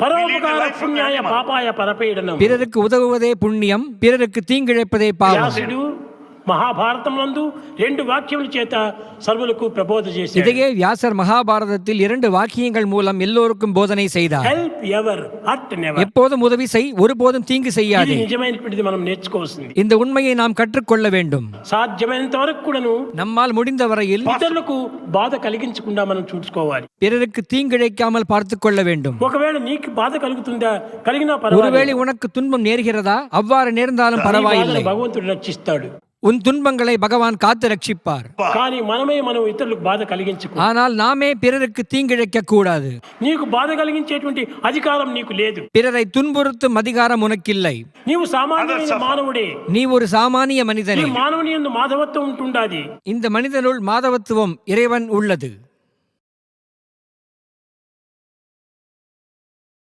பரோபகார புண்ணியாய பாபாய பரபீடனம். பிறருக்கு உதவுவதே புண்ணியம், பிறருக்கு தீங்கிழைப்பதே பாவம். వ్యాసుడు మహాభారతం నందు 2 వాక్యముల చేత సర్వులకు ప్రబోధ చేశాడు. இதையே வியாசர் மகாபாரதத்தில் 2 வாக்கியங்கள் மூலம் எல்லோருக்கும் போதனை செய்தார். Help ever hurt never. எப்போதும் உதவி செய், ஒருபோதும் தீங்கு செய்யாதே. ఇది నిజమైనటువంటిది మనం నేర్చుకోవాల్సింది. இந்த உண்மையை நாம் கற்றுக்கொள்ள வேண்டும். సాధ్యమైనంత వరకు కూడాను நம்மால் முடிந்த வரையில் ఇతరులకు బాధ కలిగించకుండా మనం చూసుకోవాలి. பிறருக்கு தீங்கிழைக்காமல் பார்த்துக் கொள்ள வேண்டும். ఒకవేళ నీకు బాధ కలుగుతుందా, కలిగినా పర్వాలేదు. ஒருவேளை உனக்கு துன்பம் நேர்கிறதா, அவ்வாறு நேர்ந்தாலும் பரவாயில்லை. భగవంతుడు రక్షిస్తాడు. உன் துன்பங்களை பகவான் காத்து ரட்சிப்பார். కానీ మనం ఇతరులకు బాధ కలిగించకూడదు. ஆனால் நாமே பிறருக்கு தீங்கிழைக்க கூடாது. నీకు బాధ కలిగించేటువంటి అధికారం నీకు లేదు. பிறரை துன்புறுத்தும் அதிகாரம் உனக்கில்லை. నీవు సామాన్యమైన మానవుడే. நீ ஒரு சாமானிய மனிதனே. మానవుని యందు మాధవత్వం ఉంటుండాది. இந்த மனிதனுள் மாதவத்துவம் இறைவன் உள்ளது.